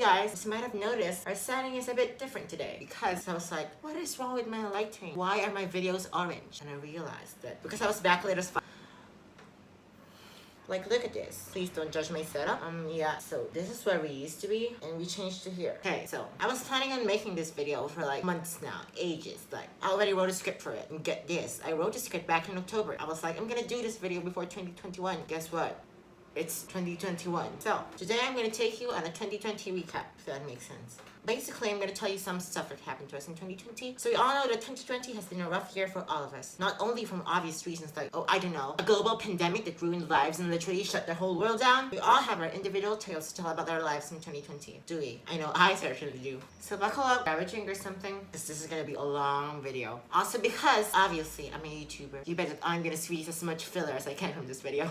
guys, as you might have noticed, our setting is a bit different today because I was like, what is wrong with my lighting? Why are my videos orange? And I realized that because I was backlit as fuck. Like, look at this. Please don't judge my setup. Yeah, so this is where we used to be, and we changed to here. Okay, so I was planning on making this video for like months now, ages. Like, I already wrote a script for it, and get this. I wrote the script back in October. I was like, I'm gonna do this video before 2021. Guess what? It's 2021. So, today I'm gonna take you on a 2020 recap, if that makes sense. Basically, I'm going to tell you some stuff that happened to us in 2020. So we all know that 2020 has been a rough year for all of us. Not only from obvious reasons like, oh, I don't know, a global pandemic that ruined lives and literally shut the whole world down. We all have our individual tales to tell about our lives in 2020. Do we? I know I certainly do. So buckle up, grab a drink or something, because this is going to be a long video. Also because, obviously, I'm a YouTuber. You bet that I'm going to squeeze as much filler as I can from this video.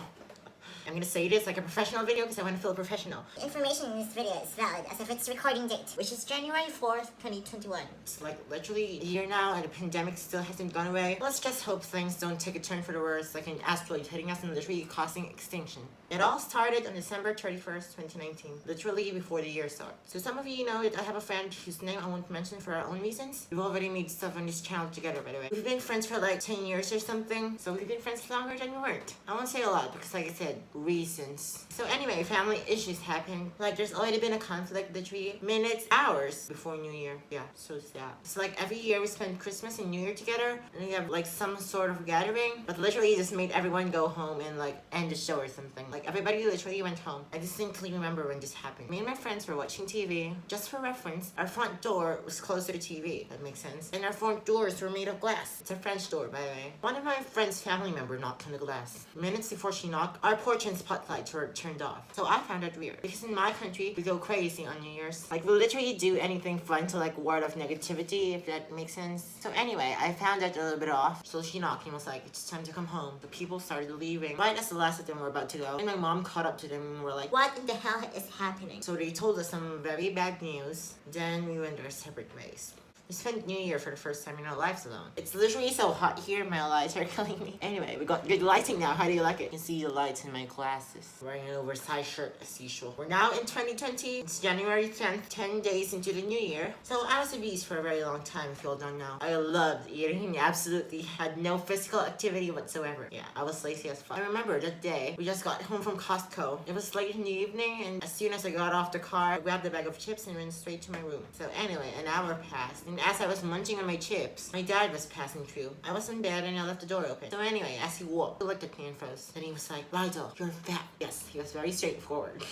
I'm gonna say this like a professional video because I want to feel professional. Information in this video is valid as of its recording date, which is January 4th, 2021. It's like literally a year now and the pandemic still hasn't gone away. Let's just hope things don't take a turn for the worse, like an asteroid hitting us and literally causing extinction. It all started on December 31st, 2019, literally before the year started. So some of you know that I have a friend whose name I won't mention for our own reasons. We've already made stuff on this channel together, by the way. We've been friends for like 10 years or something, so we've been friends longer than we weren't. I won't say a lot because like I said, reasons. So anyway, family issues happened. Like there's already been a conflict literally minutes, hours before New Year. Yeah, so sad. So like every year we spend Christmas and New Year together and we have like some sort of gathering, but literally just made everyone go home and like end the show or something. Like everybody literally went home. I distinctly remember when this happened. Me and my friends were watching TV. Just for reference, our front door was close to the TV. That makes sense. And our front doors were made of glass. It's a French door, by the way. One of my friend's family member knocked on the glass. Minutes before she knocked, our porch and spotlights were turned off. So I found it weird. Because in my country, we go crazy on New Year's. Like we literally do anything fun to like ward off negativity, if that makes sense. So anyway, I found that a little bit off. So she knocked and was like, it's time to come home. The people started leaving. Right as the last of them were about to go. And my mom caught up to them and were like, what in the hell is happening? So they told us some very bad news. Then we went our separate ways. We spent New Year for the first time in our lives alone. It's literally so hot here, my lights are killing me. Anyway, we got good lighting now. How do you like it? You can see the lights in my glasses. Wearing an oversized shirt as usual. We're now in 2020. It's January 10th, 10 days into the new year. So I was obese for a very long time, if you all don't know. I loved eating, absolutely had no physical activity whatsoever. Yeah, I was lazy as fuck. I remember that day, we just got home from Costco. It was late in the evening, and as soon as I got off the car, I grabbed a bag of chips and went straight to my room. So anyway, an hour passed, and as I was munching on my chips, my dad was passing through. I was in bed and I left the door open. So anyway, as he walked, he looked at me and froze. Then he was like, Rigel, you're fat. Yes, he was very straightforward.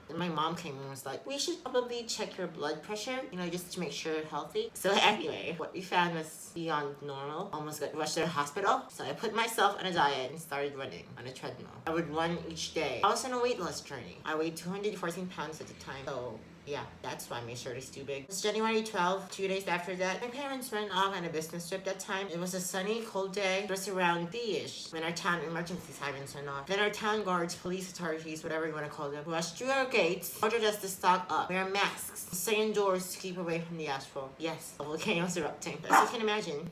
Then my mom came and was like, we should probably check your blood pressure, you know, just to make sure you're healthy. So anyway, what we found was beyond normal. Almost got rushed to the hospital. So I put myself on a diet and started running on a treadmill. I would run each day. I was on a weight loss journey. I weighed 214 pounds at the time. So yeah, that's why my shirt is too big. It's January 12th, 2 days after that. My parents went off on a business trip that time. It was a sunny, cold day. It was around B-ish when our town emergency sirens went off. Then our town guards, police authorities, whatever you want to call them, rushed through our gates, ordered us to stock up, wear masks, stay indoors to keep away from the asphalt. Yes, the volcano's erupting. As you can imagine.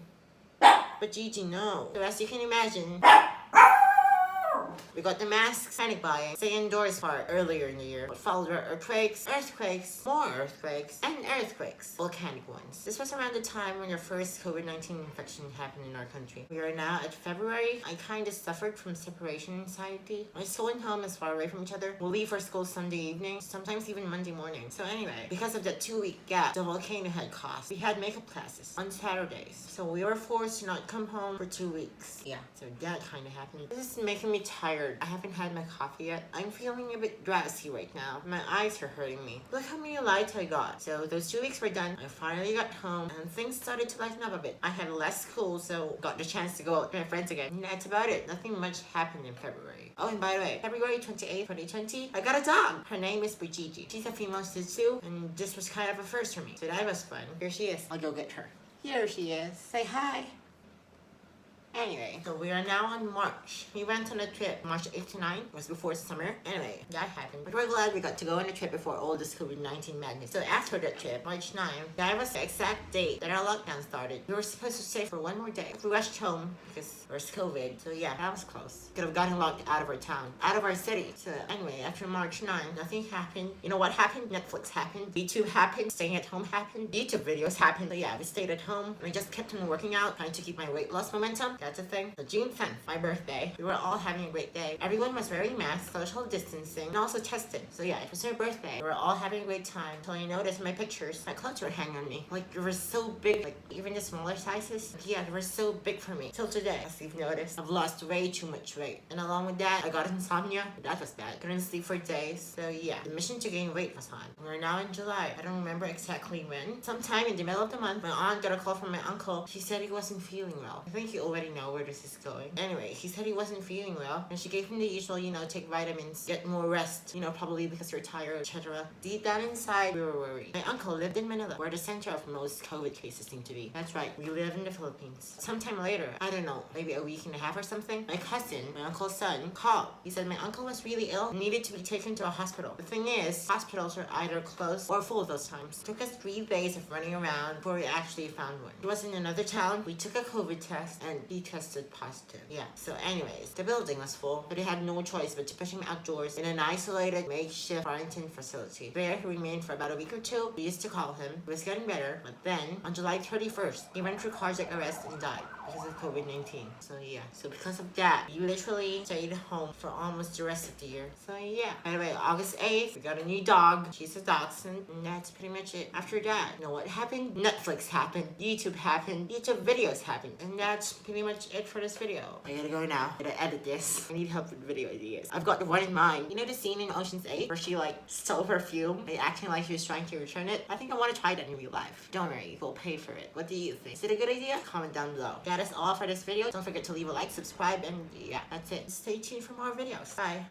But Gigi, no. So as you can imagine, we got the masks, panic buying, stay indoors part earlier in the year. What followed were earthquakes, more earthquakes, and earthquakes, volcanic ones. This was around the time when the first COVID-19 infection happened in our country. We are now at February. I kinda suffered from separation anxiety. My school and home is far away from each other. We'll leave for school Sunday evening, sometimes even Monday morning. So anyway, because of that 2-week gap the volcano had caused, we had makeup classes on Saturdays. So we were forced to not come home for 2 weeks. Yeah, so that kinda happened. This is making me tired. I haven't had my coffee yet. I'm feeling a bit drowsy right now. My eyes are hurting me. Look how many lights I got. So those 2 weeks were done. I finally got home and things started to lighten up a bit. I had less school, so got the chance to go out with my friends again. And that's about it. Nothing much happened in February. Oh, and by the way, February 28th, 2020, I got a dog. Her name is Brigitte. She's a female Shih Tzu, and this was kind of a first for me. So that was fun. Here she is. I'll go get her. Here she is. Say hi. Anyway, so we are now on March. We went on a trip March 8th to 9th. It was before summer. Anyway, that happened. But we're glad we got to go on a trip before all this COVID-19 madness. So after that trip, March 9th, that was the exact date that our lockdown started. We were supposed to stay for one more day. We rushed home because there was COVID. So yeah, that was close. Could have gotten locked out of our town, out of our city. So anyway, after March 9th, nothing happened. You know what happened? Netflix happened. YouTube happened. Staying at home happened. YouTube videos happened. So yeah, we stayed at home. And I just kept on working out, trying to keep my weight loss momentum. That's a thing. So June 10th, my birthday, we were all having a great day. Everyone was wearing masks, social distancing, and also tested. So yeah, it was her birthday. We were all having a great time. Until I noticed in my pictures, my clothes were hanging on me. Like, they were so big, like even the smaller sizes. Yeah, they were so big for me. Till today, as you've noticed, I've lost way too much weight. And along with that, I got insomnia. That was bad. Couldn't sleep for days. So yeah, the mission to gain weight was on. We're now in July. I don't remember exactly when. Sometime in the middle of the month, my aunt got a call from my uncle. She said he wasn't feeling well. I think you already know where this is going. Anyway, he said he wasn't feeling well, and she gave him the usual, take vitamins, get more rest, probably because you're tired, etc. Deep down inside, we were worried. My uncle lived in Manila, where the center of most COVID cases seem to be. That's right, we live in the Philippines. Sometime later, I don't know, maybe a week and a half or something, my cousin, my uncle's son, called. He said my uncle was really ill and needed to be taken to a hospital. The thing is, hospitals are either closed or full those times. It took us 3 days of running around before we actually found one. It was in another town. We took a COVID test and he tested positive. Yeah, so anyways, the building was full, but he had no choice but to push him outdoors in an isolated makeshift quarantine facility. There, he remained for about a week or two. We used to call him. He was getting better, but then, on July 31st, he went through cardiac arrest and died because of COVID-19. So yeah, so because of that, we literally stayed home for almost the rest of the year. So yeah. By the way, August 8th, we got a new dog. She's a dachshund, and that's pretty much it. After that, you know what happened? Netflix happened, YouTube happened, YouTube videos happened, and that's pretty much it for this video. I gotta go now. I gotta edit this. I need help with video ideas. I've got the one in mind. You know the scene in Ocean's 8 where she stole perfume by acting like she was trying to return it? I think I want to try that in real life. Don't worry, we'll pay for it. What do you think? Is it a good idea? Comment down below. That is all for this video. Don't forget to leave a like, subscribe, and yeah, that's it. Stay tuned for more videos. Bye.